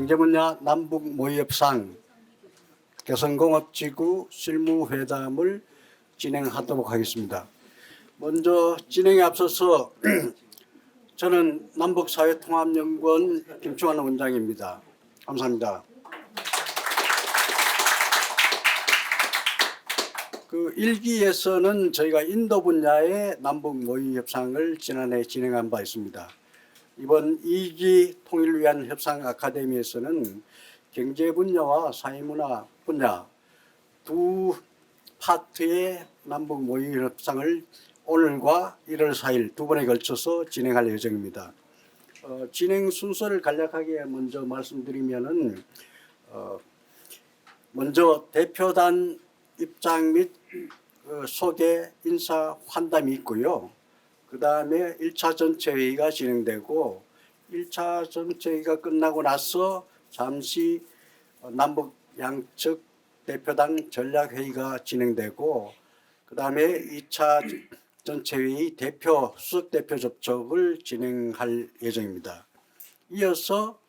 경제분야 남북 모의협상 개성공업지구 실무회담을 진행하도록 하겠습니다. 먼저 진행에 앞서서 저는 남북사회통합연구원 김충환 원장입니다. 감사합니다. 그 1기에서는 저희가 인도 분야의 남북 모의 협상을 지난해 진행한 바 있습니다. 이번 2기 통일을 위한 협상 아카데미에서는 경제 분야와 사회문화 분야 두 파트의 남북 모의 협상을 오늘과 1월 4일 두 번에 걸쳐서 진행할 예정입니다. 진행 순서를 간략하게 먼저 말씀드리면은 먼저 대표단 입장 및 소개 인사 환담이 있고요. 그 다음에 1차 전체회의가 진행되고 1차 전체회의가 끝나고 나서 잠시 남북 양측 대표단 전략회의가 진행되고 그 다음에 2차 전체회의 대표, 수석대표 접촉을 진행할 예정입니다. 이어서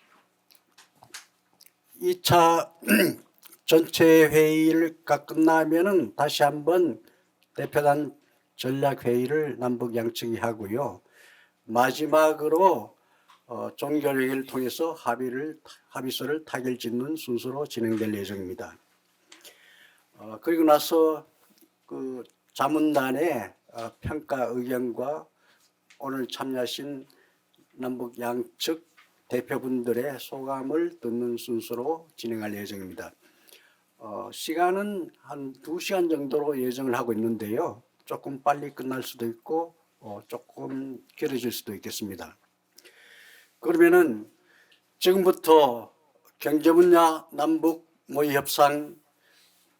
2차 전체회의가 끝나면은 다시 한번 대표단 전략회의를 남북 양측이 하고요. 마지막으로 종결회의를 통해서 합의서를 타결 짓는 순서로 진행될 예정입니다. 그리고 나서 그 자문단의 평가 의견과 오늘 참여하신 남북 양측 대표분들의 소감을 듣는 순서로 진행할 예정입니다. 시간은 한 2시간 정도로 예정을 하고 있는데요. 조금 빨리 끝날 수도 있고 조금 길어질 수도 있겠습니다. 그러면은 지금부터 경제분야 남북 모의 협상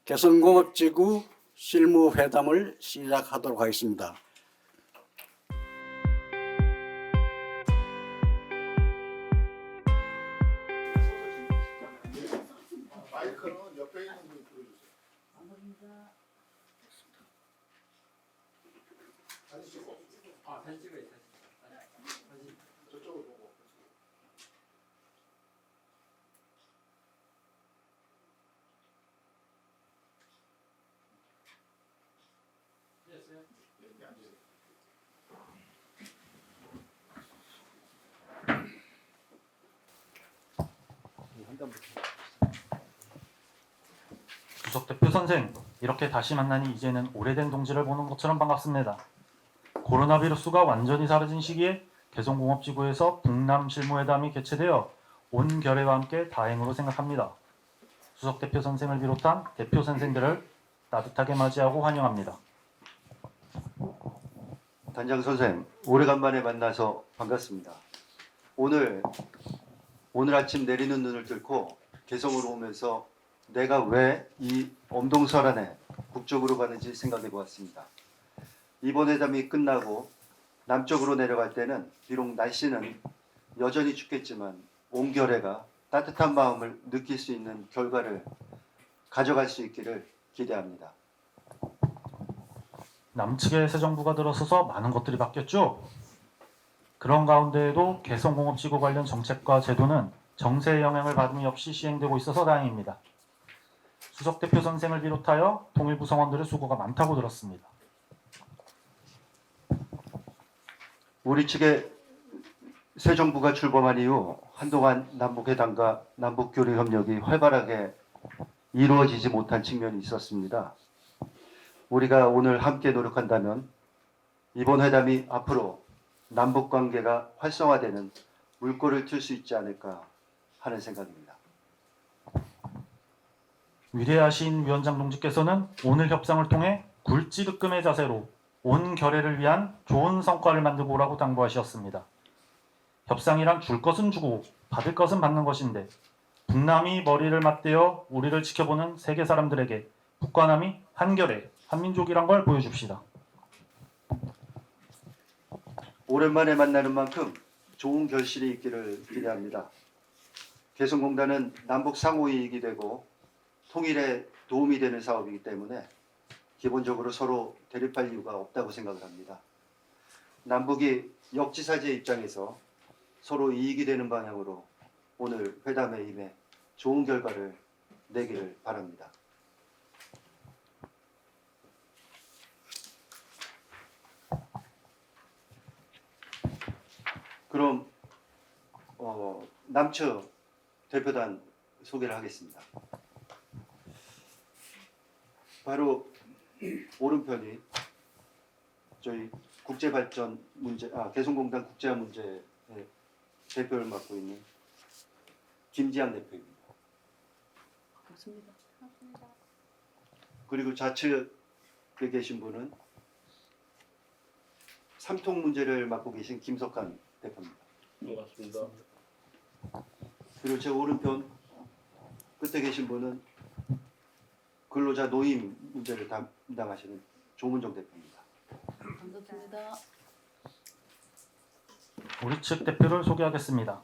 개성공업지구 실무회담을 시작하도록 하겠습니다. 마이크는 옆에 있는 분 들어주세요. 사진 찍고. 사진 찍어야지. 저쪽을 보고. 됐어요? 여기 앉으세요. 주석 대표 선생, 이렇게 다시 만나니 이제는 오래된 동지를 보는 것처럼 반갑습니다. 코로나 비루스가 완전히 사라진 시기에 개성공업지구에서 북남 실무회담이 개최되어 온 결의와 함께 다행으로 생각합니다. 주석 대표 선생을 비롯한 대표 선생들을 따뜻하게 맞이하고 환영합니다. 단장 선생, 오래간만에 만나서 반갑습니다. 오늘 아침 내리는 눈을 뚫고 개성으로 오면서 내가 왜 이 엄동설안에 북쪽으로 가는지 생각해 보았습니다. 이번 회담이 끝나고 남쪽으로 내려갈 때는 비록 날씨는 여전히 춥겠지만 온 결의가 따뜻한 마음을 느낄 수 있는 결과를 가져갈 수 있기를 기대합니다. 남측의 새 정부가 들어서서 많은 것들이 바뀌었죠. 그런 가운데에도 개성공업지구 관련 정책과 제도는 정세의 영향을 받음이 없이 시행되고 있어서 다행입니다. 수석 대표 선생을 비롯하여 통일부 성원들의 수고가 많다고 들었습니다. 우리 측의 새 정부가 출범한 이후 한동안 남북회담과 남북교류 협력이 활발하게 이루어지지 못한 측면이 있었습니다. 우리가 오늘 함께 노력한다면 이번 회담이 앞으로 남북관계가 활성화되는 물꼬를 틀 수 있지 않을까 하는 생각입니다. 위대하신 위원장 동지께서는 오늘 협상을 통해 굴지득금의 자세로 온 결의를 위한 좋은 성과를 만들고 오라고 당부하셨습니다. 협상이란 줄 것은 주고 받을 것은 받는 것인데 북남이 머리를 맞대어 우리를 지켜보는 세계 사람들에게 북과 남이 한결의 한민족이란 걸 보여줍시다. 오랜만에 만나는 만큼 좋은 결실이 있기를 기대합니다. 개성공단은 남북 상호이익이 되고 통일에 도움이 되는 사업이기 때문에 기본적으로 서로 대립할 이유가 없다고 생각을 합니다. 남북이 역지사지의 입장에서 서로 이익이 되는 방향으로 오늘 회담에 임해 좋은 결과를 내기를 바랍니다. 그럼 남측 대표단 소개를 하겠습니다. 바로 오른편이 저희 국제발전 문제, 개성공단 국제화 문제의 대표를 맡고 있는 김지향 대표입니다. 맞습니다. 그리고 좌측에 계신 분은 삼통 문제를 맡고 계신 김석환 대표입니다. 반갑습니다. 그리고 제 오른편 끝에 계신 분은 근로자 노임 문제를 담당하시는 조문정 대표입니다. 반갑습니다. 우리 측 대표를 소개하겠습니다.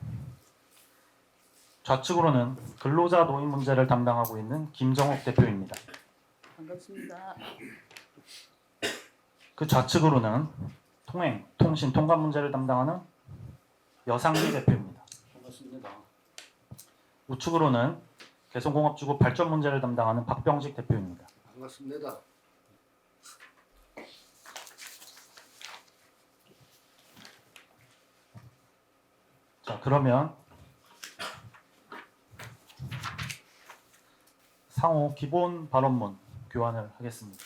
좌측으로는 근로자 노임 문제를 담당하고 있는 김정옥 대표입니다. 반갑습니다. 그 좌측으로는 통행, 통신, 통관 문제를 담당하는 여상기 대표입니다. 반갑습니다. 우측으로는 개성공업지구 발전 문제를 담당하는 박병직 대표입니다. 반갑습니다. 자, 그러면 상호 기본 발언문 교환을 하겠습니다.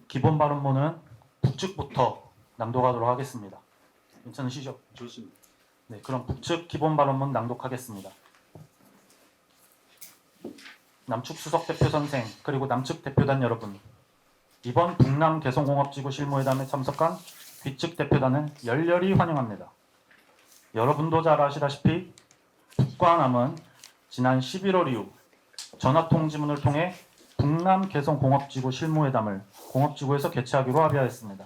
기본 발언문은 북측부터 낭독하도록 하겠습니다. 괜찮으시죠? 좋습니다. 네, 그럼 북측 기본 발언문 낭독하겠습니다. 남측 수석 대표 선생 그리고 남측 대표단 여러분, 이번 북남 개성공업지구 실무회담에 참석한 귀측 대표단을 열렬히 환영합니다. 여러분도 잘 아시다시피 북과 남은 지난 11월 이후 전화통지문을 통해 북남 개성공업지구 실무회담을 공업지구에서 개최하기로 합의하였습니다.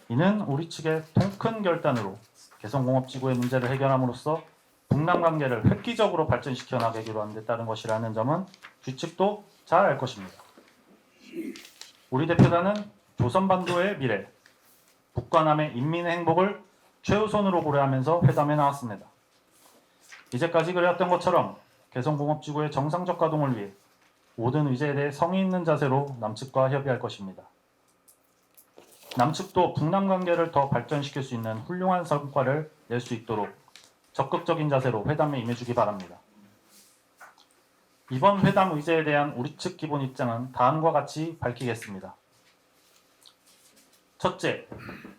이는 우리 측의 통큰 결단으로 개성공업지구의 문제를 해결함으로써 북남 관계를 획기적으로 발전시켜 나가기로 한 데 따른 것이라는 점은 귀측도 잘 알 것입니다. 우리 대표단은 조선반도의 미래, 북과 남의 인민의 행복을 최우선으로 고려하면서 회담에 나왔습니다. 이제까지 그래왔던 것처럼 개성공업지구의 정상적 가동을 위해 모든 의제에 대해 성의 있는 자세로 남측과 협의할 것입니다. 남측도 북남 관계를 더 발전시킬 수 있는 훌륭한 성과를 낼 수 있도록 적극적인 자세로 회담에 임해주기 바랍니다. 이번 회담 의제에 대한 우리 측 기본 입장은 다음과 같이 밝히겠습니다. 첫째,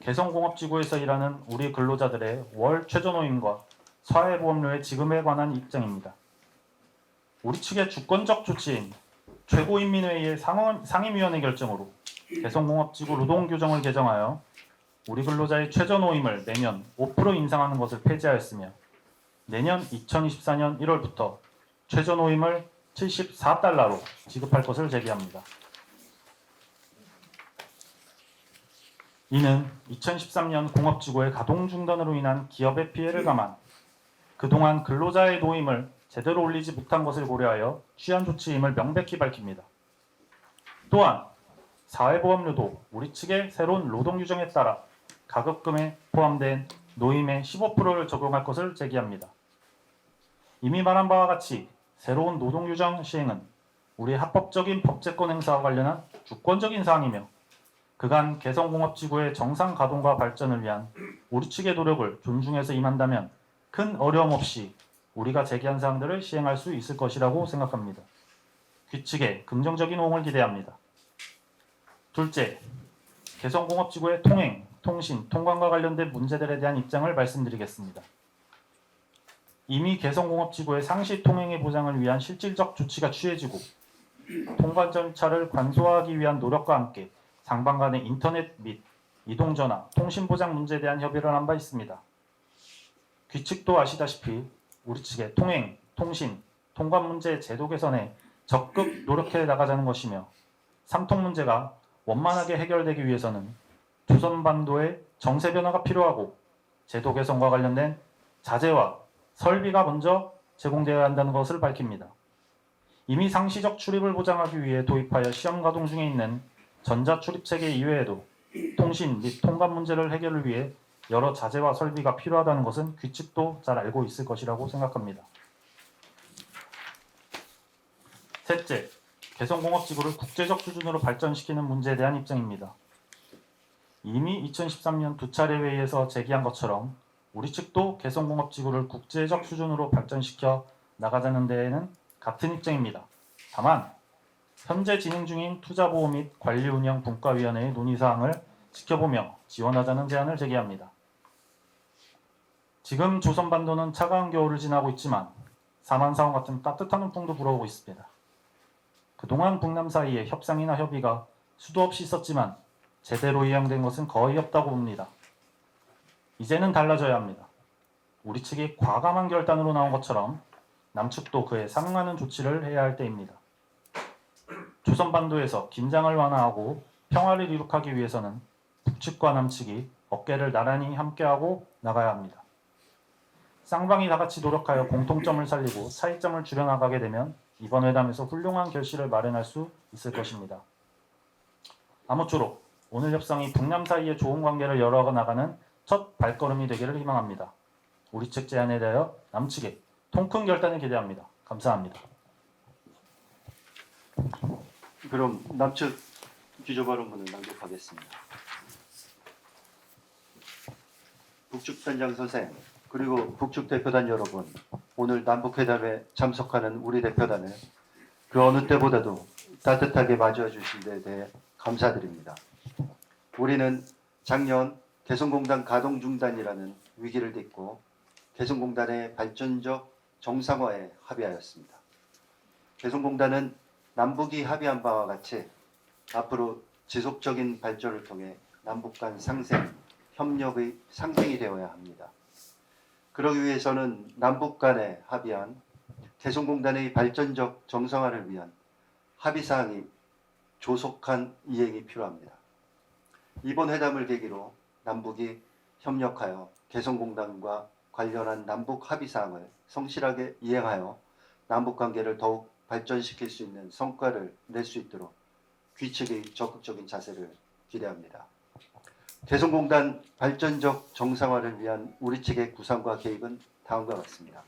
개성공업지구에서 일하는 우리 근로자들의 월 최저노임과 사회보험료의 지급에 관한 입장입니다. 우리 측의 주권적 조치인 최고인민회의의 상임위원회 결정으로 개성공업지구 노동규정을 개정하여 우리 근로자의 최저노임을 내년 5% 인상하는 것을 폐지하였으며 내년 2024년 1월부터 최저노임을 74달러로 지급할 것을 제기합니다. 이는 2013년 공업지구의 가동 중단으로 인한 기업의 피해를 감안 그동안 근로자의 노임을 제대로 올리지 못한 것을 고려하여 취한 조치임을 명백히 밝힙니다. 또한 사회보험료도 우리 측의 새로운 노동규정에 따라 가급금에 포함된 노임의 15%를 적용할 것을 제기합니다. 이미 말한 바와 같이 새로운 노동규정 시행은 우리 합법적인 법제권 행사와 관련한 주권적인 사항이며 그간 개성공업지구의 정상 가동과 발전을 위한 우리 측의 노력을 존중해서 임한다면 큰 어려움 없이 우리가 제기한 사항들을 시행할 수 있을 것이라고 생각합니다. 귀측에 긍정적인 호응을 기대합니다. 둘째, 개성공업지구의 통행, 통신, 통관과 관련된 문제들에 대한 입장을 말씀드리겠습니다. 이미 개성공업지구의 상시 통행의 보장을 위한 실질적 조치가 취해지고 통관 절차를 간소화하기 위한 노력과 함께 상방 간의 인터넷 및 이동전화, 통신보장 문제에 대한 협의를 한 바 있습니다. 귀측도 아시다시피 우리 측의 통행, 통신, 통관 문제 제도 개선에 적극 노력해 나가자는 것이며 삼통 문제가 원만하게 해결되기 위해서는 조선반도의 정세 변화가 필요하고 제도 개선과 관련된 자재와 설비가 먼저 제공되어야 한다는 것을 밝힙니다. 이미 상시적 출입을 보장하기 위해 도입하여 시험 가동 중에 있는 전자출입체계 이외에도 통신 및 통관 문제를 해결을 위해 여러 자재와 설비가 필요하다는 것은 규칙도 잘 알고 있을 것이라고 생각합니다. 셋째, 개성공업지구를 국제적 수준으로 발전시키는 문제에 대한 입장입니다. 이미 2013년 두 차례 회의에서 제기한 것처럼 우리 측도 개성공업지구를 국제적 수준으로 발전시켜 나가자는 데에는 같은 입장입니다. 다만 현재 진행 중인 투자보호 및 관리운영 분과위원회의 논의사항을 지켜보며 지원하자는 제안을 제기합니다. 지금 조선반도는 차가운 겨울을 지나고 있지만 사만사원 같은 따뜻한 훈풍도 불어오고 있습니다. 그동안 북남 사이에 협상이나 협의가 수도 없이 있었지만 제대로 이행된 것은 거의 없다고 봅니다. 이제는 달라져야 합니다. 우리 측이 과감한 결단으로 나온 것처럼 남측도 그에 상응하는 조치를 해야 할 때입니다. 조선반도에서 긴장을 완화하고 평화를 이룩하기 위해서는 북측과 남측이 어깨를 나란히 함께하고 나가야 합니다. 쌍방이 다같이 노력하여 공통점을 살리고 차이점을 줄여나가게 되면 이번 회담에서 훌륭한 결실을 마련할 수 있을 것입니다. 아무쪼록 오늘 협상이 북남 사이의 좋은 관계를 열어나가는 첫 발걸음이 되기를 희망합니다. 우리 측 제안에 대하여 남측의 통큰 결단을 기대합니다. 감사합니다. 그럼 남측 기조 발언문을 낭독하겠습니다. 북측 단장 선생 그리고 북측 대표단 여러분, 오늘 남북회담에 참석하는 우리 대표단을 그 어느 때보다도 따뜻하게 맞이해 주신 데 대해 감사드립니다. 우리는 작년 개성공단 가동 중단이라는 위기를 딛고 개성공단의 발전적 정상화에 합의하였습니다. 개성공단은 남북이 합의한 바와 같이 앞으로 지속적인 발전을 통해 남북 간 상생, 협력의 상생이 되어야 합니다. 그러기 위해서는 남북 간에 합의한 개성공단의 발전적 정상화를 위한 합의사항이 조속한 이행이 필요합니다. 이번 회담을 계기로 남북이 협력하여 개성공단과 관련한 남북 합의사항을 성실하게 이행하여 남북관계를 더욱 발전시킬 수 있는 성과를 낼 수 있도록 귀측의 적극적인 자세를 기대합니다. 개성공단 발전적 정상화를 위한 우리 측의 구상과 계획은 다음과 같습니다.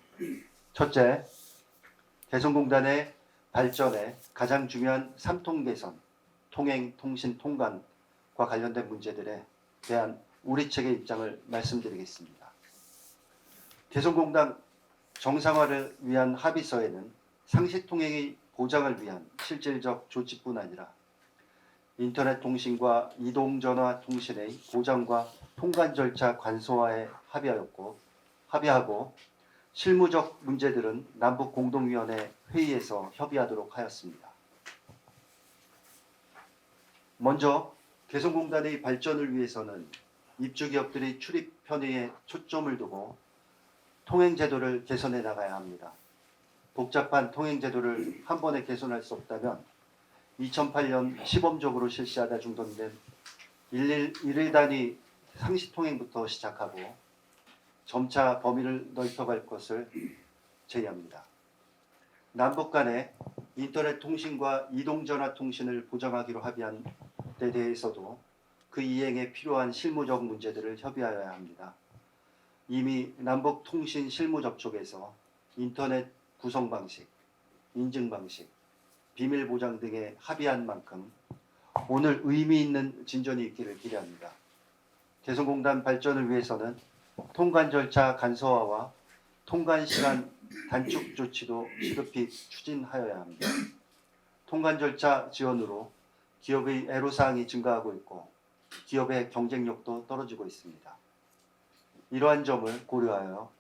첫째, 개성공단의 발전에 가장 중요한 3통 개선, 통행, 통신, 통관과 관련된 문제들에 대한 우리 측의 입장을 말씀드리겠습니다. 개성공단 정상화를 위한 합의서에는 상시통행의 보장을 위한 실질적 조치뿐 아니라 인터넷 통신과 이동전화 통신의 보장과 통관 절차 간소화에 합의하고 실무적 문제들은 남북공동위원회 회의에서 협의하도록 하였습니다. 먼저 개성공단의 발전을 위해서는 입주기업들의 출입 편의에 초점을 두고 통행제도를 개선해 나가야 합니다. 복잡한 통행제도를 한 번에 개선할 수 없다면 2008년 시범적으로 실시하다 중단된 일일 단위 상시통행부터 시작하고 점차 범위를 넓혀갈 것을 제의합니다. 남북 간의 인터넷 통신과 이동전화 통신을 보장하기로 합의한 데 대해서도 그 이행에 필요한 실무적 문제들을 협의하여야 합니다. 이미 남북 통신 실무 접촉에서 인터넷 구성 방식, 인증 방식, 비밀 보장 등에 합의한 만큼 오늘 의미 있는 진전이 있기를 기대합니다. 개성공단 발전을 위해서는 통관 절차 간소화와 통관 시간 단축 조치도 시급히 추진하여야 합니다. 통관 절차 지연으로 기업의 애로사항이 증가하고 있고 기업의 경쟁력도 떨어지고 있습니다. 이러한 점을 고려하여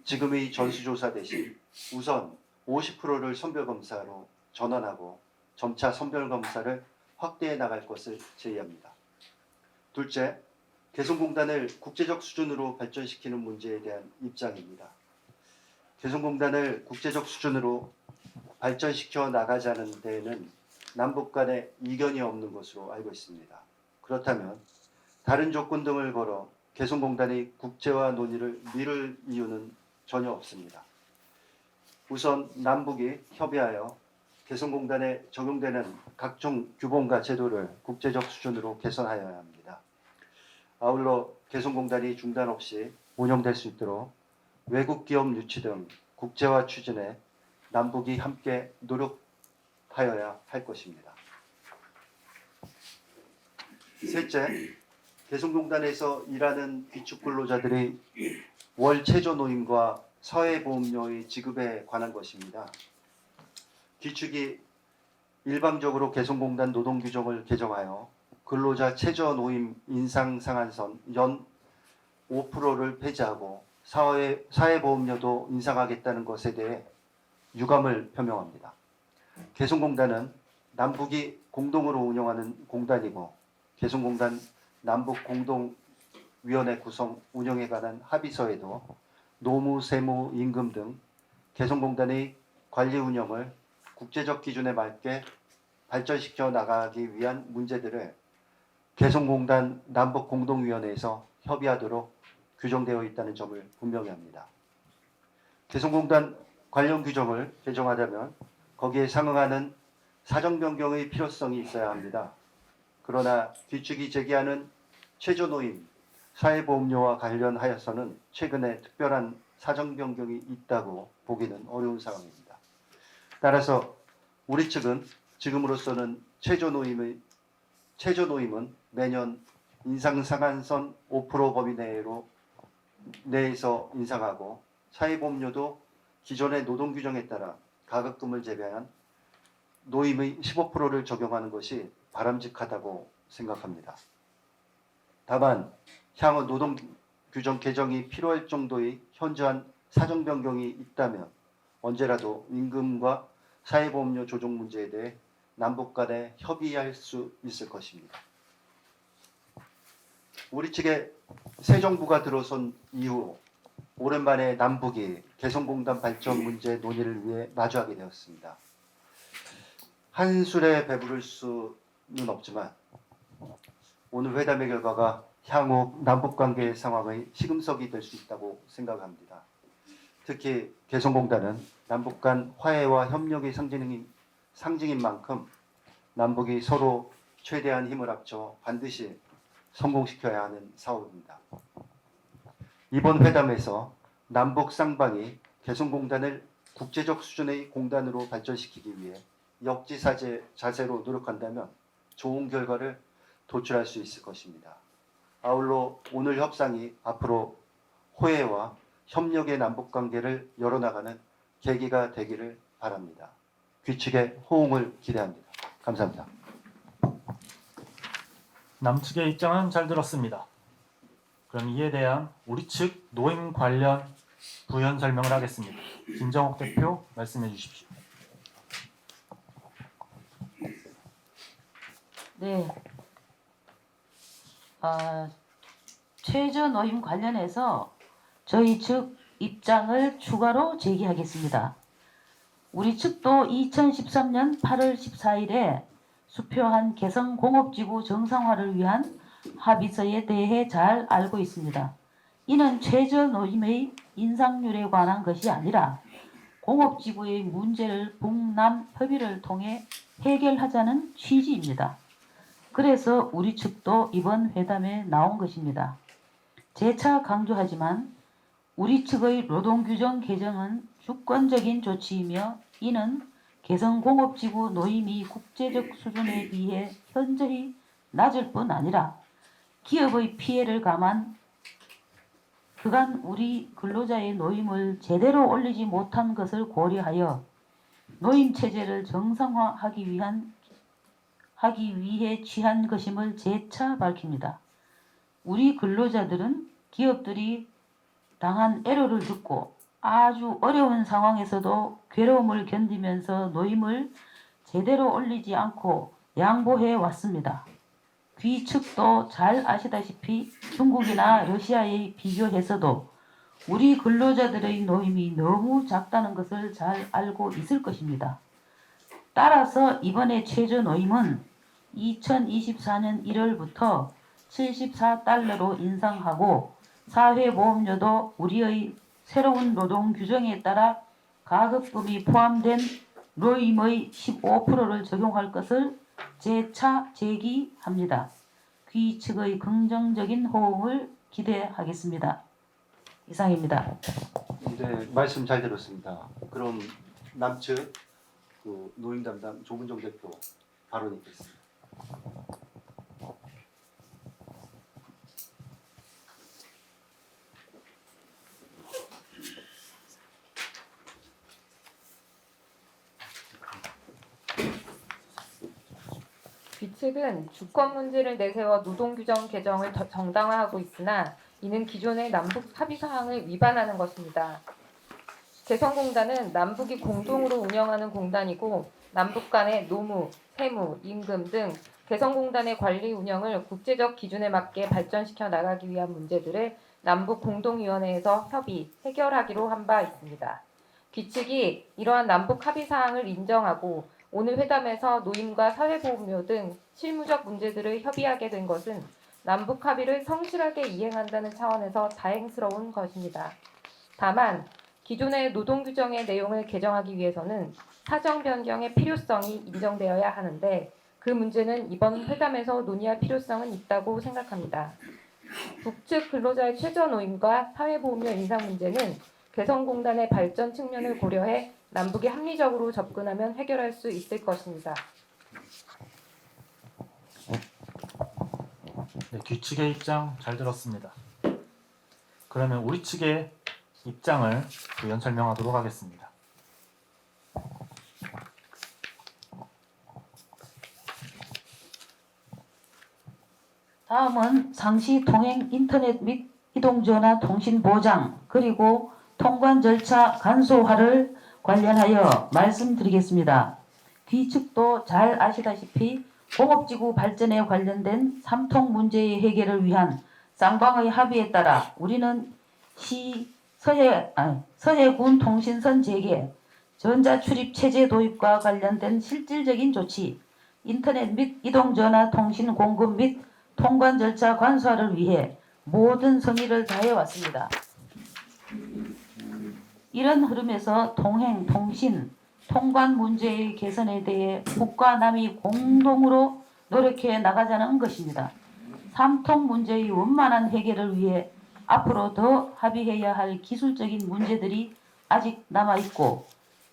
지금의 전수조사 대신 우선 50%를 선별검사로 전환하고 점차 선별검사를 확대해 나갈 것을 제의합니다. 둘째, 개성공단을 국제적 수준으로 발전시키는 문제에 대한 입장입니다. 개성공단을 국제적 수준으로 발전시켜 나가자는 데에는 남북 간에 이견이 없는 것으로 알고 있습니다. 그렇다면 다른 조건 등을 걸어 개성공단의 국제화 논의를 미룰 이유는 전혀 없습니다. 우선 남북이 협의하여 개성공단에 적용되는 각종 규범과 제도를 국제적 수준으로 개선하여야 합니다. 아울러 개성공단이 중단 없이 운영될 수 있도록 외국 기업 유치 등 국제화 추진에 남북이 함께 노력하여야 할 것입니다. 셋째, 개성공단에서 일하는 귀축 근로자들의 월 최저 노임과 사회보험료의 지급에 관한 것입니다. 귀축이 일방적으로 개성공단 노동규정을 개정하여 근로자 최저 노임 인상 상한선 연 5%를 폐지하고 사회보험료도 인상하겠다는 것에 대해 유감을 표명합니다. 개성공단은 남북이 공동으로 운영하는 공단이고 개성공단 남북공동위원회 구성 운영에 관한 합의서에도 노무, 세무, 임금 등 개성공단의 관리 운영을 국제적 기준에 맞게 발전시켜 나가기 위한 문제들을 개성공단 남북공동위원회에서 협의하도록 규정되어 있다는 점을 분명히 합니다. 개성공단 관련 규정을 개정하려면 거기에 상응하는 사정 변경의 필요성이 있어야 합니다. 그러나 귀축이 제기하는 최저노임, 사회보험료와 관련하여서는 최근에 특별한 사정 변경이 있다고 보기는 어려운 상황입니다. 따라서 우리 측은 지금으로서는 최저노임은 매년 인상 상한선 5% 범위 내에서 인상하고 사회보험료도 기존의 노동규정에 따라 가급금을 제외한 노임의 15%를 적용하는 것이 바람직하다고 생각합니다. 다만 향후 노동규정 개정이 필요할 정도의 현저한 사정 변경이 있다면 언제라도 임금과 사회보험료 조정 문제에 대해 남북 간에 협의할 수 있을 것입니다. 우리 측에 새 정부가 들어선 이후 오랜만에 남북이 개성공단 발전 문제 논의를 위해 마주하게 되었습니다. 한술에 배부를 수는 없지만 오늘 회담의 결과가 향후 남북관계 상황의 시금석이 될 수 있다고 생각합니다. 특히 개성공단은 남북 간 화해와 협력의 상징인 만큼 남북이 서로 최대한 힘을 합쳐 반드시 성공시켜야 하는 사업입니다. 이번 회담에서 남북 쌍방이 개성공단을 국제적 수준의 공단으로 발전시키기 위해 역지사지 자세로 노력한다면 좋은 결과를 도출할 수 있을 것입니다. 아울러 오늘 협상이 앞으로 호혜와 협력의 남북관계를 열어나가는 계기가 되기를 바랍니다. 귀측의 호응을 기대합니다. 감사합니다. 남측의 입장은 잘 들었습니다. 그럼 이에 대한 우리 측 노임 관련 부연 설명을 하겠습니다. 김정옥 대표 말씀해 주십시오. 네. 최저 노임 관련해서 저희 측 입장을 추가로 제기하겠습니다. 우리 측도 2013년 8월 14일에 수표한 개성공업지구 정상화를 위한 합의서에 대해 잘 알고 있습니다. 이는 최저 노임의 인상률에 관한 것이 아니라 공업지구의 문제를 북남 협의를 통해 해결하자는 취지입니다. 그래서 우리 측도 이번 회담에 나온 것입니다. 재차 강조하지만 우리 측의 노동규정 개정은 주권적인 조치이며 이는 개성공업지구 노임이 국제적 수준에 비해 현저히 낮을 뿐 아니라 기업의 피해를 감안 그간 우리 근로자의 노임을 제대로 올리지 못한 것을 고려하여 노임 체제를 정상화하기 위해 취한 것임을 재차 밝힙니다. 우리 근로자들은 기업들이 당한 애로를 듣고 아주 어려운 상황에서도 괴로움을 견디면서 노임을 제대로 올리지 않고 양보해 왔습니다. 귀 측도 잘 아시다시피 중국이나 러시아에 비교해서도 우리 근로자들의 노임이 너무 작다는 것을 잘 알고 있을 것입니다. 따라서 이번에 최저 노임은 2024년 1월부터 74달러로 인상하고 사회보험료도 우리의 새로운 노동 규정에 따라 가급금이 포함된 노임의 15%를 적용할 것을 재차 제기합니다. 귀 측의 긍정적인 호응을 기대하겠습니다. 이상입니다. 네, 말씀 잘 들었습니다. 그럼 남측 노임 담당 조문정 대표 발언 있겠습니다. 귀측은 주권 문제를 내세워 노동규정 개정을 정당화하고 있으나 이는 기존의 남북 합의 사항을 위반하는 것입니다. 개성공단은 남북이 공동으로 운영하는 공단이고 남북 간의 노무, 세무, 임금 등 개성공단의 관리 운영을 국제적 기준에 맞게 발전시켜 나가기 위한 문제들을 남북 공동위원회에서 협의, 해결하기로 한 바 있습니다. 귀측이 이러한 남북 합의 사항을 인정하고 오늘 회담에서 노임과 사회보험료 등 실무적 문제들을 협의하게 된 것은 남북 합의를 성실하게 이행한다는 차원에서 다행스러운 것입니다. 다만 기존의 노동규정의 내용을 개정하기 위해서는 사정 변경의 필요성이 인정되어야 하는데 그 문제는 이번 회담에서 논의할 필요성은 있다고 생각합니다. 북측 근로자의 최저 노임과 사회보험료 인상 문제는 개성공단의 발전 측면을 고려해 남북이 합리적으로 접근하면 해결할 수 있을 것입니다. 네, 귀측의 입장 잘 들었습니다. 그러면 우리 측의 입장을 의원 설명하도록 하겠습니다. 다음은 상시 통행 인터넷 및 이동전화 통신 보장 그리고 통관 절차 간소화를 관련하여 말씀드리겠습니다. 귀측도 잘 아시다시피 공업지구 발전에 관련된 삼통 문제의 해결을 위한 쌍방의 합의에 따라 우리는 서해군 통신선 재개, 전자출입 체제 도입과 관련된 실질적인 조치, 인터넷 및 이동전화 통신 공급 및 통관 절차 간소화를 위해 모든 성의를 다해왔습니다. 이런 흐름에서 통행, 통신, 통관 문제의 개선에 대해 북과 남이 공동으로 노력해 나가자는 것입니다. 삼통 문제의 원만한 해결을 위해 앞으로 더 합의해야 할 기술적인 문제들이 아직 남아있고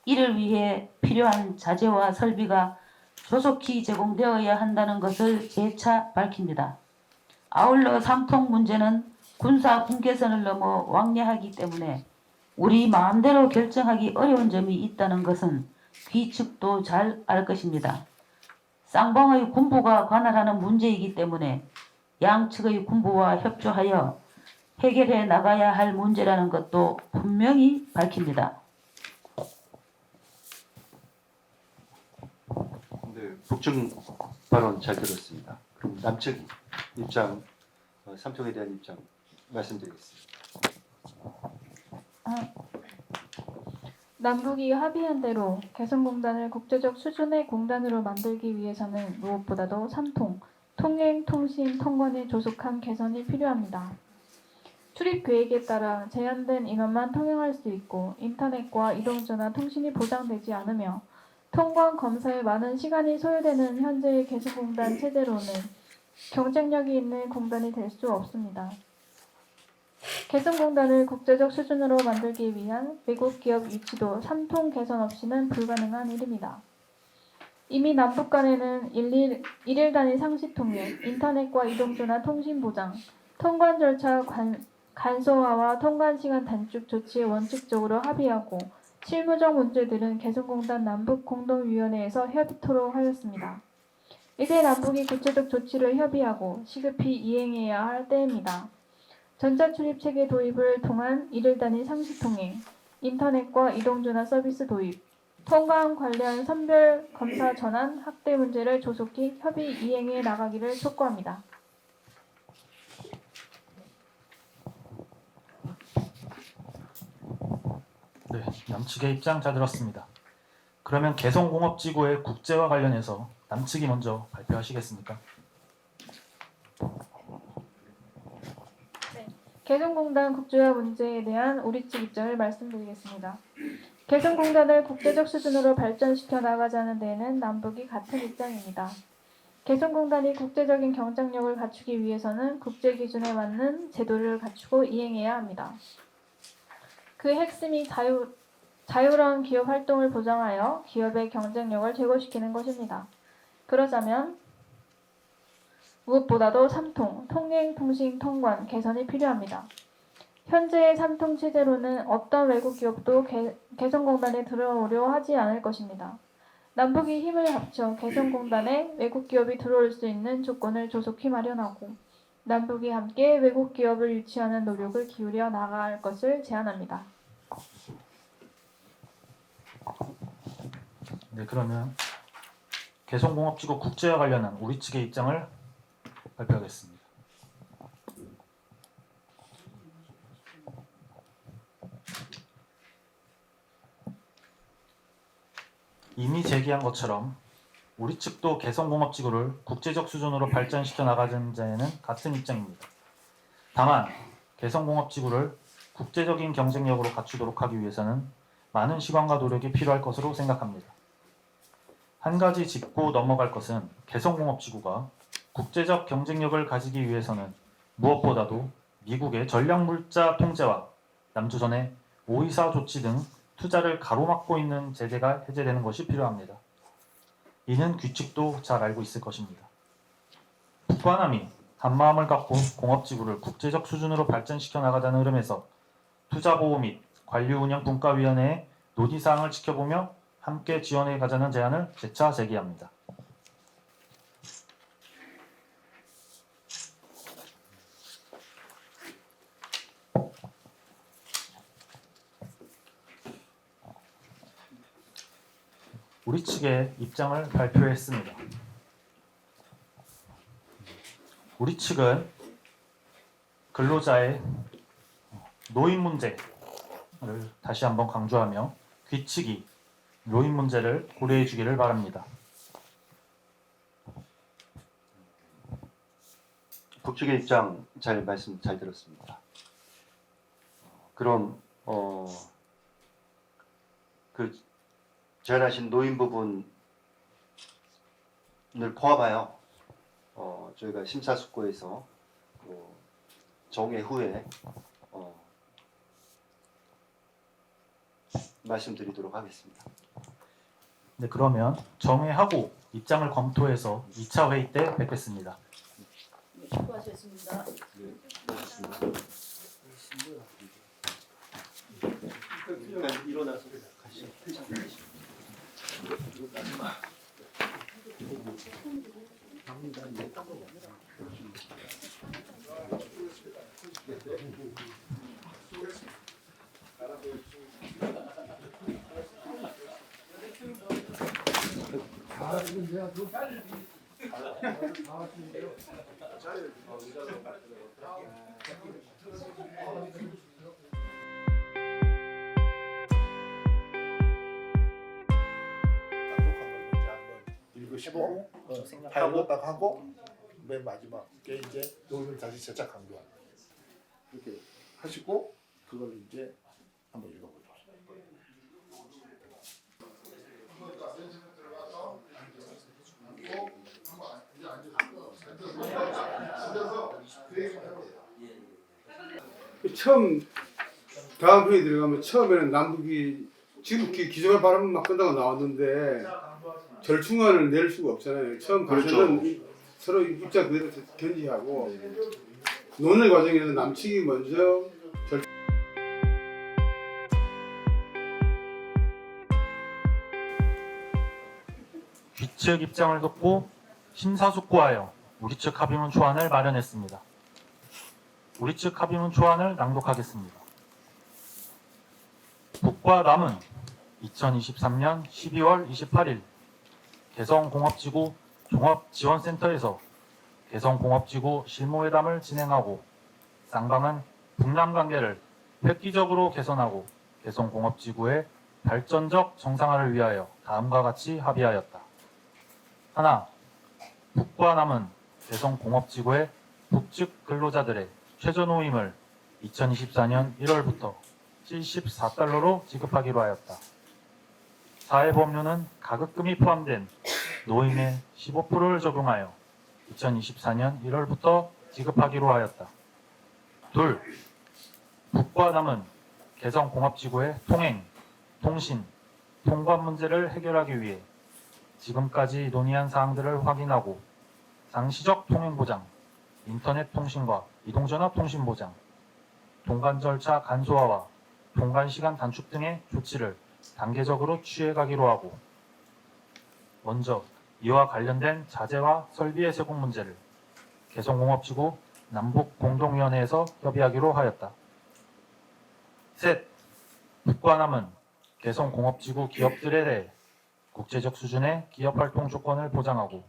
이를 위해 필요한 자재와 설비가 조속히 제공되어야 한다는 것을 재차 밝힙니다. 아울러 삼통 문제는 군사 분계선을 넘어 왕래하기 때문에 우리 마음대로 결정하기 어려운 점이 있다는 것은 귀측도 잘 알 것입니다. 쌍방의 군부가 관할하는 문제이기 때문에 양측의 군부와 협조하여 해결해 나가야 할 문제라는 것도 분명히 밝힙니다. 네, 북측 발언 잘 들었습니다. 그럼 남측 입장, 삼통에 대한 입장 말씀드리겠습니다. 남북이 합의한 대로 개성공단을 국제적 수준의 공단으로 만들기 위해서는 무엇보다도 삼통, 통행, 통신, 통관의 조속한 개선이 필요합니다. 출입 계획에 따라 제한된 인원만 통행할 수 있고 인터넷과 이동전화 통신이 보장되지 않으며 통관 검사에 많은 시간이 소요되는 현재의 개성공단 체제로는 경쟁력이 있는 공단이 될 수 없습니다. 개성공단을 국제적 수준으로 만들기 위한 외국 기업 유치도 삼통 개선 없이는 불가능한 일입니다. 이미 남북 간에는 일일 단위 상시 통행, 인터넷과 이동전화 통신 보장, 통관 절차 간소화와 통관 시간 단축 조치에 원칙적으로 합의하고 실무적 문제들은 개성공단 남북공동위원회에서 협의토록 하였습니다. 이제 남북이 구체적 조치를 협의하고 시급히 이행해야 할 때입니다. 전자출입체계 도입을 통한 일일 단위 상시 통행, 인터넷과 이동전화 서비스 도입, 통관 관련 선별 검사 전환 확대 문제를 조속히 협의 이행해 나가기를 촉구합니다. 네, 남측의 입장 잘 들었습니다. 그러면 개성공업지구의 국제화 관련해서 남측이 먼저 발표하시겠습니까? 개성공단 국제화 문제에 대한 우리 측 입장을 말씀드리겠습니다. 개성공단을 국제적 수준으로 발전시켜 나가자는 데에는 남북이 같은 입장입니다. 개성공단이 국제적인 경쟁력을 갖추기 위해서는 국제 기준에 맞는 제도를 갖추고 이행해야 합니다. 그 핵심이 자유로운 기업 활동을 보장하여 기업의 경쟁력을 제고시키는 것입니다. 그러자면 무엇보다도 3통, 통행, 통신, 통관, 개선이 필요합니다. 현재의 3통 체제로는 어떤 외국 기업도 개성공단에 들어오려 하지 않을 것입니다. 남북이 힘을 합쳐 개성공단에 외국 기업이 들어올 수 있는 조건을 조속히 마련하고 남북이 함께 외국 기업을 유치하는 노력을 기울여 나갈 것을 제안합니다. 네, 그러면 개성공업지구 국제화 관련한 우리 측의 입장을 발표하겠습니다. 이미 제기한 것처럼 우리 측도 개성공업지구를 국제적 수준으로 발전시켜 나가는 데에는 같은 입장입니다. 다만 개성공업지구를 국제적인 경쟁력으로 갖추도록 하기 위해서는 많은 시간과 노력이 필요할 것으로 생각합니다. 한 가지 짚고 넘어갈 것은 개성공업지구가 국제적 경쟁력을 가지기 위해서는 무엇보다도 미국의 전략물자 통제와 남조선의 524 조치 등 투자를 가로막고 있는 제재가 해제되는 것이 필요합니다. 이는 규칙도 잘 알고 있을 것입니다. 북과 남이 한마음을 갖고 공업지구를 국제적 수준으로 발전시켜 나가자는 흐름에서 투자보호 및 관리운영분과위원회의 논의사항을 지켜보며 함께 지원해 가자는 제안을 재차 제기합니다. 우리 측의 입장을 발표했습니다. 우리 측은 근로자의 노인 문제를 다시 한번 강조하며 규칙이 노인 문제를 고려해 주기를 바랍니다. 북측의 입장 말씀 잘 들었습니다. 그럼 그 제안하신 노인 부분을 포함하여 저희가 심사숙고해서 정회 후에 말씀드리도록 하겠습니다. 네, 그러면 정회하고 입장을 검토해서 2차 회의 때 뵙겠습니다. 수고하셨습니다. 일어나서 읽으시고 파일로 딱 하고 맨 마지막에 이제 노를 다시 제작 강조하는 이렇게 하시고 그걸 이제 한번 읽어보죠. 처음 다음 회의 들어가면 처음에는 남북이 지금 기존의 바람은 막 끝나고 나왔는데 절충안을 낼 수가 없잖아요. 처음 가서는 서로 입장 그대로 견지하고 논의 과정에서 남측이 먼저 규칙 입장을 듣고 심사숙고하여 우리 측 합의문 초안을 마련했습니다. 우리 측 합의문 초안을 낭독하겠습니다. 북과 남은 2023년 12월 28일 개성공업지구 종합지원센터에서 개성공업지구 실무회담을 진행하고 쌍방은 북남 관계를 획기적으로 개선하고 개성공업지구의 발전적 정상화를 위하여 다음과 같이 합의하였다. 하나, 북과 남은 개성공업지구의 북측 근로자들의 최저노임을 2024년 1월부터 74달러로 지급하기로 하였다. 사회보험료는 가급금이 포함된 노임의 15%를 적용하여 2024년 1월부터 지급하기로 하였다. 둘, 북과 남은 개성공업지구의 통행, 통신, 통관 문제를 해결하기 위해 지금까지 논의한 사항들을 확인하고 상시적 통행 보장, 인터넷 통신과 이동전화 통신 보장, 통관 절차 간소화와 통관 시간 단축 등의 조치를 단계적으로 취해가기로 하고, 먼저 이와 관련된 자재와 설비의 세공 문제를 개성공업지구 남북공동위원회에서 협의하기로 하였다. 셋, 북과 남은 개성공업지구 기업들에 대해 국제적 수준의 기업활동 조건을 보장하고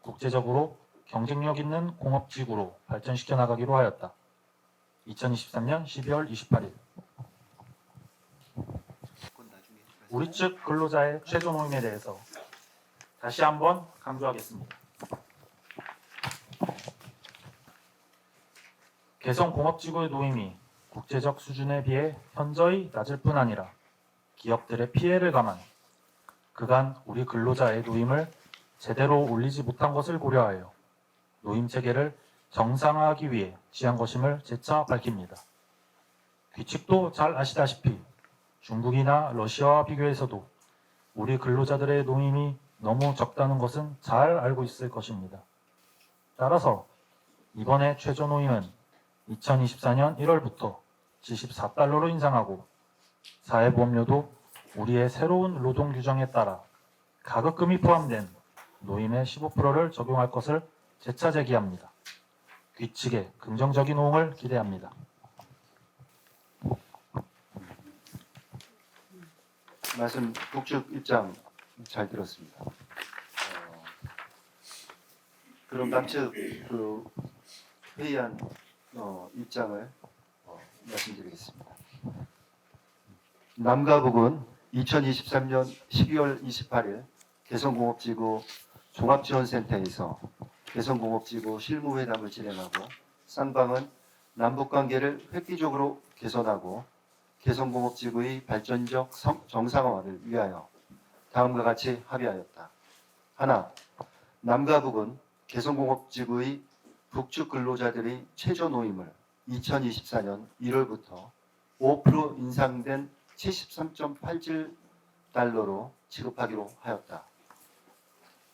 국제적으로 경쟁력 있는 공업지구로 발전시켜 나가기로 하였다. 2023년 12월 28일. 우리 측 근로자의 최저 노임에 대해서 다시 한번 강조하겠습니다. 개성공업지구의 노임이 국제적 수준에 비해 현저히 낮을 뿐 아니라 기업들의 피해를 감안 그간 우리 근로자의 노임을 제대로 올리지 못한 것을 고려하여 노임 체계를 정상화하기 위해 취한 것임을 재차 밝힙니다. 규칙도 잘 아시다시피 중국이나 러시아와 비교해서도 우리 근로자들의 노임이 너무 적다는 것은 잘 알고 있을 것입니다. 따라서 이번에 최저 노임은 2024년 1월부터 74달러로 인상하고 사회보험료도 우리의 새로운 노동 규정에 따라 가급금이 포함된 노임의 15%를 적용할 것을 재차 제기합니다. 규칙의 긍정적인 호응을 기대합니다. 말씀 북측 입장 잘 들었습니다. 그럼 남측 그 회의안 입장을 말씀드리겠습니다. 남과 북은 2023년 12월 28일 개성공업지구 종합지원센터에서 개성공업지구 실무회담을 진행하고 쌍방은 남북관계를 획기적으로 개선하고 개성공업지구의 발전적 정상화를 위하여 다음과 같이 합의하였다. 하나, 남과 북은 개성공업지구의 북측 근로자들의 최저 노임을 2024년 1월부터 5% 인상된 73.87달러로 지급하기로 하였다.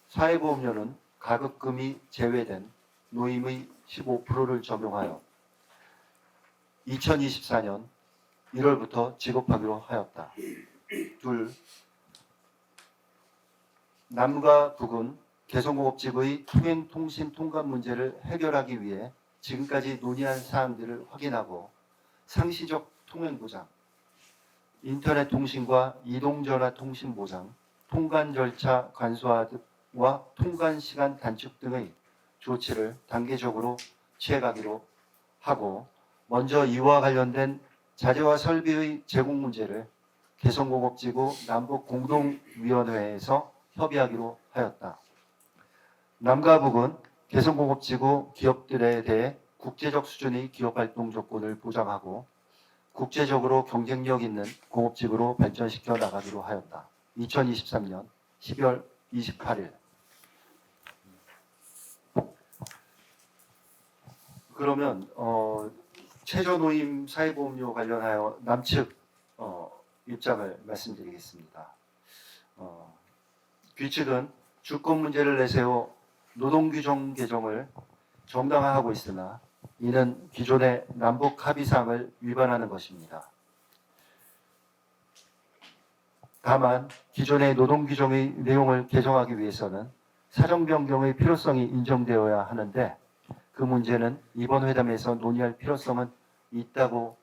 사회보험료는 가급금이 제외된 노임의 15%를 적용하여 2024년 1월부터 지급하기로 하였다. 둘, 남과 북은 개성공업지구의 통행통신 통관 문제를 해결하기 위해 지금까지 논의한 사항들을 확인하고 상시적 통행 보장, 인터넷 통신과 이동전화 통신 보장, 통관 절차 간소화와 통관 시간 단축 등의 조치를 단계적으로 취해가기로 하고, 먼저 이와 관련된 자재와 설비의 제공 문제를 개성공업지구 남북공동위원회에서 협의하기로 하였다. 남과 북은 개성공업지구 기업들에 대해 국제적 수준의 기업활동 조건을 보장하고 국제적으로 경쟁력 있는 공업지구로 발전시켜 나가기로 하였다. 2023년 12월 28일. 그러면 최저 노임 사회보험료 관련하여 남측 입장을 말씀드리겠습니다. 규칙은 주권 문제를 내세워 노동규정 개정을 정당화하고 있으나 이는 기존의 남북 합의사항을 위반하는 것입니다. 다만 기존의 노동규정의 내용을 개정하기 위해서는 사정 변경의 필요성이 인정되어야 하는데 그 문제는 이번 회담에서 논의할 필요성은 있다고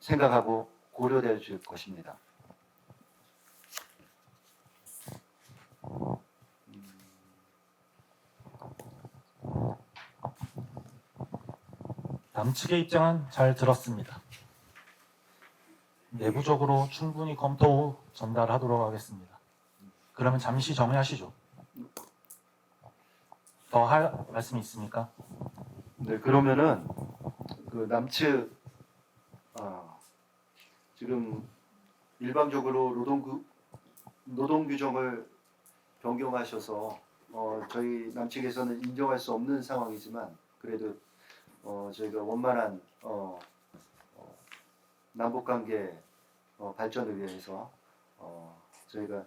생각하고 고려될 것입니다. 남측의 입장은 잘 들었습니다. 내부적으로 충분히 검토 후 전달하도록 하겠습니다. 그러면 잠시 정리하시죠. 더 할 말씀이 있습니까? 네, 그러면은 그 남측 지금 일방적으로 노동 규정을 변경하셔서 저희 남측에서는 인정할 수 없는 상황이지만 그래도 저희가 원만한 남북 관계 발전을 위해서 저희가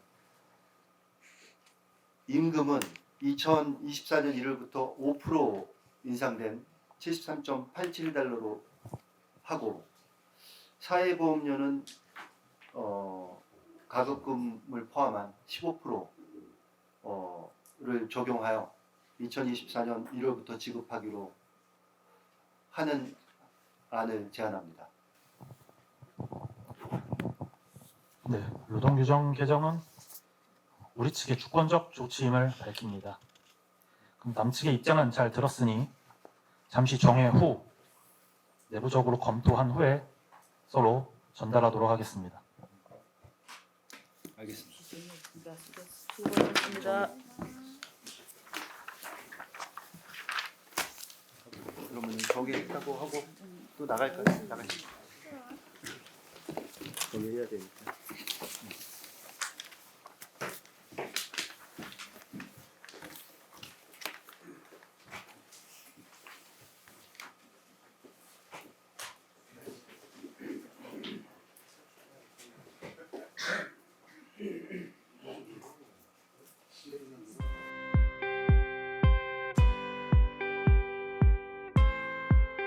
임금은 2024년 1월부터 5% 인상된 73.87달러로 하고 사회보험료는 가급금을 포함한 15%를 적용하여 2024년 1월부터 지급하기로 하는 안을 제안합니다. 네, 노동규정 개정은 우리 측의 주권적 조치임을 밝힙니다. 그럼 남측의 입장은 잘 들었으니 잠시 정회 후 내부적으로 검토한 후에 서로 전달하도록 하겠습니다. 알겠습니다. 수고하셨습니다. 그러면 정리하고 하고 또 나갈까요? 나가시죠. 정리해야 되니까.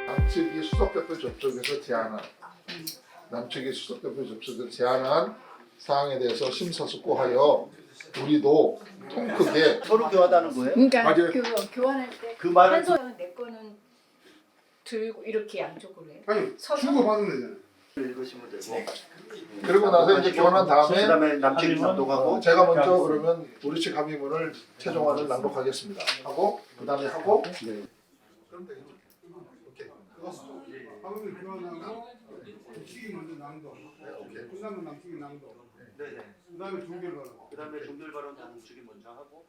남측이 수석대표 접촉에서 제안한 남측이 수석대표 접촉에서 제안한 사항에 대해서 심사숙고하여 우리도 통 크게 서로 교환하는 거예요? 그러니까 맞아요. 교환할 때 그 말은 한 손은 내 거는 들고 이렇게 양쪽으로 해. 아니 서서 주고받으면 되잖아요. 읽으시면 되고. 그리고 나서 이제 교환한 다음에 그다음에 남측 낭독하고 제가 먼저 그러면 우리 측 합의문을 최종안을 낭독하겠습니다. 하고 그다음에 하고 네. 그럼 되겠죠. 오케이. 그거 방금 교환하고 남측이 먼저 낭독. 끝나면 남측이 낭독. 네네. 그다음에 종결 받고. 그다음에 종결 발언 남측이 먼저 하고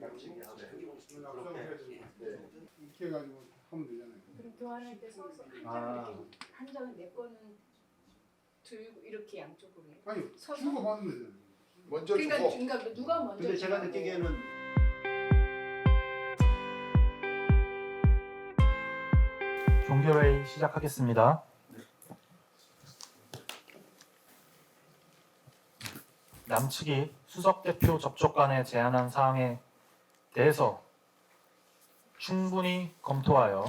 남측이 하고. 이렇게 해가지고 하면 되잖아요. 그럼 교환할 때 서서 아. 한 장은 내 거는 들고 이렇게 양쪽으로 해. 아니 서서. 주고받으면 되잖아요. 먼저 그러니까 주고 그러니까 누가 먼저. 근데 제가 주고. 느끼기에는 종결회의 시작하겠습니다. 남측이 수석대표 접촉관에 제안한 사항에 대해서 충분히 검토하여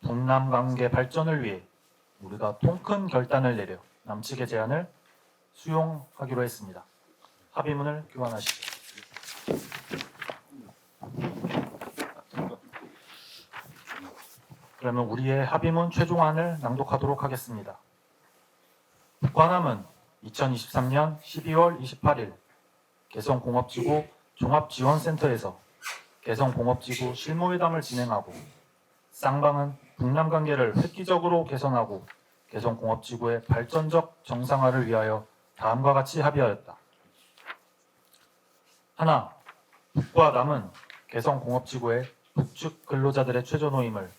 북남 관계 발전을 위해 우리가 통큰 결단을 내려 남측의 제안을 수용하기로 했습니다. 합의문을 교환하시죠. 그러면 우리의 합의문 최종안을 낭독하도록 하겠습니다. 북과남은 2023년 12월 28일 개성공업지구 종합지원센터에서 개성공업지구 실무회담을 진행하고 쌍방은 북남 관계를 획기적으로 개선하고 개성공업지구의 발전적 정상화를 위하여 다음과 같이 합의하였다. 하나, 북과 남은 개성공업지구의 북측 근로자들의 최저노임을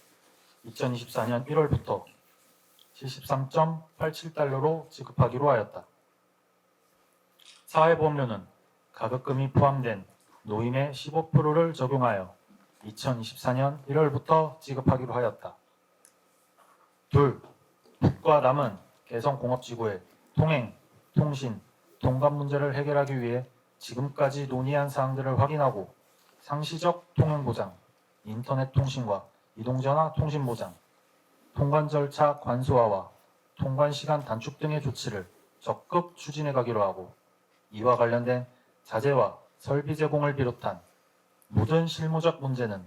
2024년 1월부터 73.87달러로 지급하기로 하였다. 사회보험료는 가급금이 포함된 노임의 15%를 적용하여 2024년 1월부터 지급하기로 하였다. 둘, 북과 남은 개성공업지구의 통행, 통신, 통관 문제를 해결하기 위해 지금까지 논의한 사항들을 확인하고 상시적 통행 보장, 인터넷 통신과 이동전화 통신 보장, 통관 절차 간소화와 통관 시간 단축 등의 조치를 적극 추진해 가기로 하고 이와 관련된 자재와 설비 제공을 비롯한 모든 실무적 문제는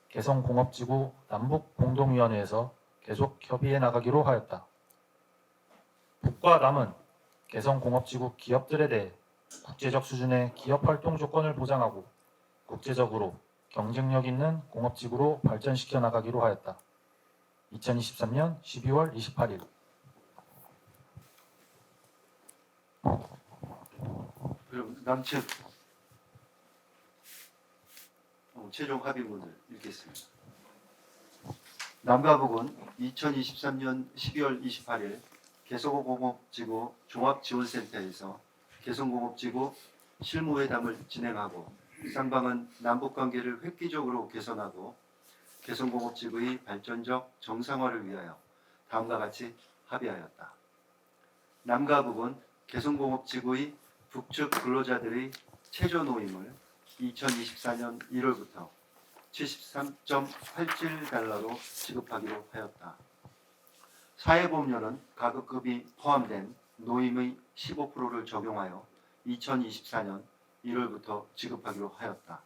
개성공업지구 남북공동위원회에서 계속 협의해 나가기로 하였다. 북과 남은 개성공업지구 기업들에 대해 국제적 수준의 기업활동 조건을 보장하고 국제적으로 경쟁력 있는 공업지구로 발전시켜 나가기로 하였다. 2023년 12월 28일. 그럼 남측 최종 합의문을 읽겠습니다. 남가북은 2023년 12월 28일 개성공업지구 종합지원센터에서 개성공업지구 실무회담을 진행하고 쌍방은 남북관계를 획기적으로 개선하고 개성공업지구의 발전적 정상화를 위하여 다음과 같이 합의하였다. 남가북은 개성공업지구의 북측 근로자들의 최저노임을 2024년 1월부터 73.87달러로 지급하기로 하였다. 사회보험료는 가급급이 포함된 노임의 15%를 적용하여 2024년 1월부터 지급하기로 하였다.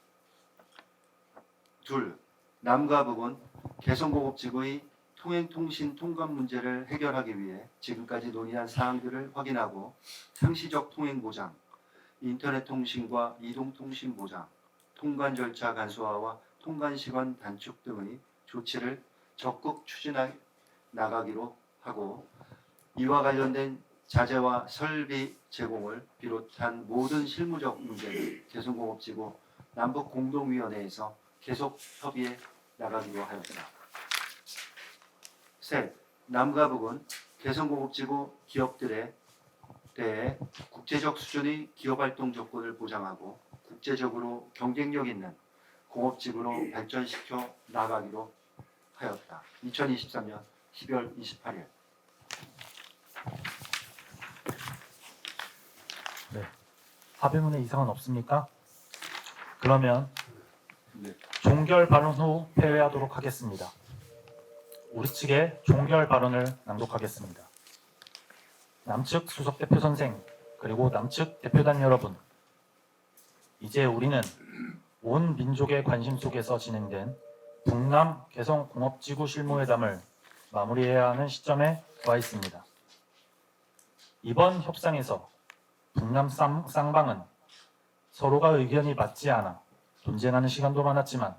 둘, 남과 북은 개성공업지구의 통행통신 통관 문제를 해결하기 위해 지금까지 논의한 사항들을 확인하고 상시적 통행 보장, 인터넷 통신과 이동 통신 보장, 통관 절차 간소화와 통관 시간 단축 등의 조치를 적극 추진해 나가기로 하고 이와 관련된 자재와 설비 제공을 비롯한 모든 실무적 문제를 개성공업지구 남북공동위원회에서 계속 협의해 나가기로 하였다. 셋, 남과 북은 개성공업지구 기업들에 대해 국제적 수준의 기업활동 조건을 보장하고 국제적으로 경쟁력 있는 공업지구로 발전시켜 나가기로 하였다. 2023년 12월 28일. 네. 합의문에 이상은 없습니까? 그러면 네. 종결 발언 후 폐회하도록 하겠습니다. 우리 측의 종결 발언을 낭독하겠습니다. 남측 수석 대표 선생 그리고 남측 대표단 여러분, 이제 우리는 온 민족의 관심 속에서 진행된 북남 개성공업지구 실무회담을 마무리해야 하는 시점에 와 있습니다. 이번 협상에서 북남 쌍방은 서로가 의견이 맞지 않아 논쟁하는 시간도 많았지만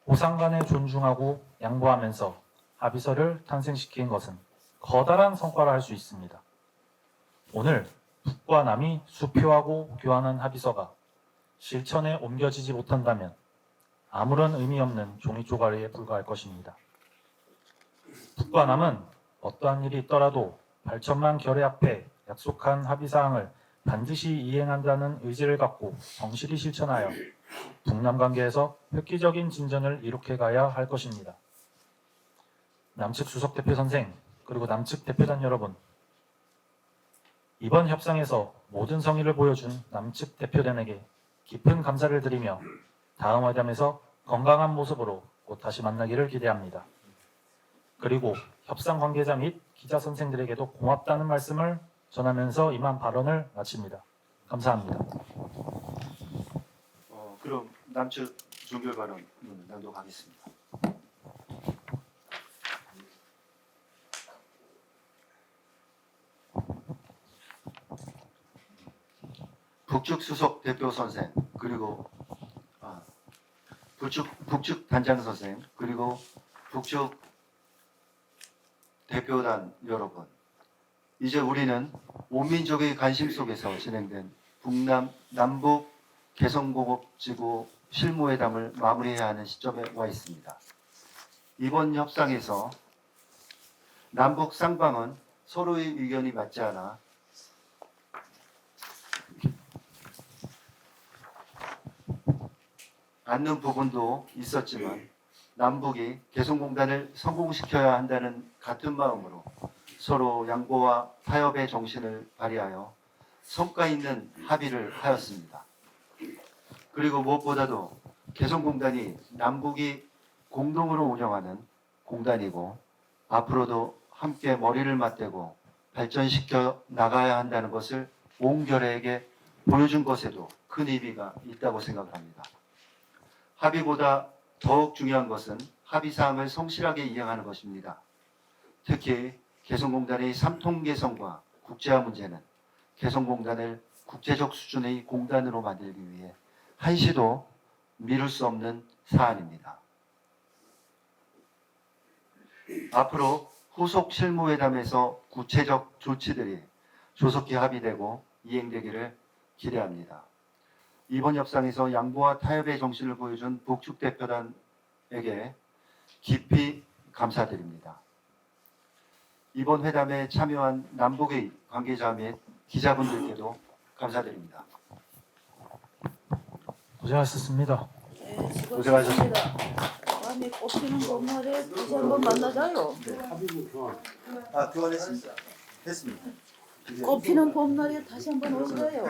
호상 간에 존중하고 양보하면서 합의서를 탄생시킨 것은 커다란 성과라 할 수 있습니다. 오늘 북과 남이 수표하고 교환한 합의서가 실천에 옮겨지지 못한다면 아무런 의미 없는 종이 쪼가리에 불과할 것입니다. 북과 남은 어떠한 일이 있더라도 발전만 결의 앞에 약속한 합의사항을 반드시 이행한다는 의지를 갖고 성실히 실천하여 북남 관계에서 획기적인 진전을 이룩해 가야 할 것입니다. 남측 수석 대표 선생 그리고 남측 대표단 여러분, 이번 협상에서 모든 성의를 보여준 남측 대표단에게 깊은 감사를 드리며 다음 회담에서 건강한 모습으로 곧 다시 만나기를 기대합니다. 그리고 협상 관계자 및 기자 선생들에게도 고맙다는 말씀을 전하면서 이만 발언을 마칩니다. 감사합니다. 그럼 남측 종결 발언 낭독하겠습니다. 북측 수석 대표 선생 그리고 북측 단장 선생 그리고 북측 대표단 여러분, 이제 우리는 온 민족의 관심 속에서 진행된 북남 남북 개성공업지구 실무회담을 마무리해야 하는 시점에 와 있습니다. 이번 협상에서 남북 쌍방은 서로의 의견이 맞지 않아 않는 부분도 있었지만 남북이 개성공단을 성공시켜야 한다는 같은 마음으로 서로 양보와 타협의 정신을 발휘하여 성과 있는 합의를 하였습니다. 그리고 무엇보다도 개성공단이 남북이 공동으로 운영하는 공단이고 앞으로도 함께 머리를 맞대고 발전시켜 나가야 한다는 것을 온 결의에게 보여준 것에도 큰 의미가 있다고 생각합니다. 합의보다 더욱 중요한 것은 합의사항을 성실하게 이행하는 것입니다. 특히 개성공단의 3통 개성과 국제화 문제는 개성공단을 국제적 수준의 공단으로 만들기 위해 한시도 미룰 수 없는 사안입니다. 앞으로 후속 실무회담에서 구체적 조치들이 조속히 합의되고 이행되기를 기대합니다. 이번 협상에서 양보와 타협의 정신을 보여준 북측 대표단에게 깊이 감사드립니다. 이번 회담에 참여한 남북의 관계자 및 기자분들께도 감사드립니다. 고생하셨습니다. 고생하셨습니다. 다음에 꽃피는 봄날에 다시 한번 만나자요. 아, 교환했습니다. 했습니다. 꽃피는 봄날에 다시 한번 오세요.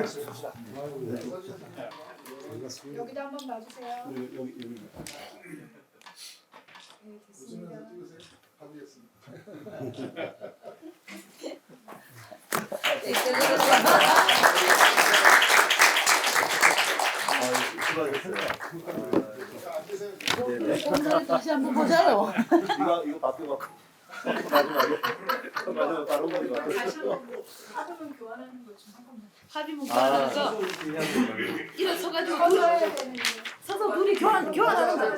여기도 한번 봐주세요. 여기. 네, 됐습니다. 봄날에 다시 한번 보자요. 이거 바뀌어갖고 마지막에 바로 머리 바뀌어. 합의문 교환하는 거 좀 한번만. 합의문 교환해서 일어서가지고 서서 둘이 교환하는 거.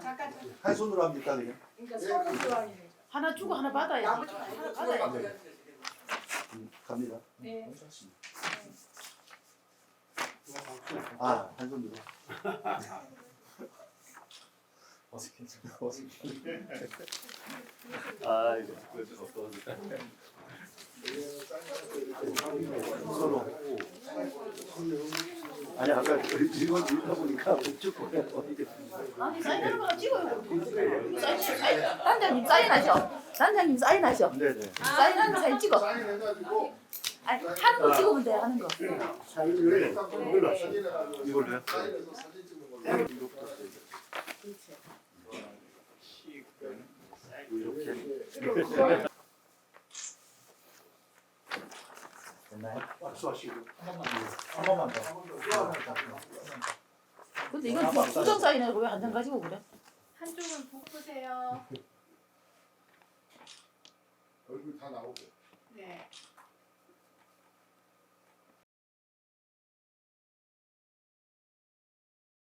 잠깐. 한 손으로 합니까 그냥? 그러니까 서로 교환이네. 하나 주고 하나 받아야지. 하나 받아야지. 갑니다. 네. 아, 한 손으로. 아, 이거 서로. 아니 아까 이거 읽어보니까 우측 보내 어디게. 아니 사인하는 거나 찍어요. 사인. 단장님 사인하셔. 단장님 사인하셔. 네네. 사인하는 거 사진 찍어. 아니 하는 거 찍으면 돼. 하는 거. 사진을 이걸로 하시죠. 이걸로요? 이거부터 써야죠. 이렇게. 됐나요? 박수하시고 한 번만 더. 근데 이건 수정 사인하고 왜 한 장 가지고 그래? 한쪽은 보고 보세요. 얼굴 다 나오고. 네.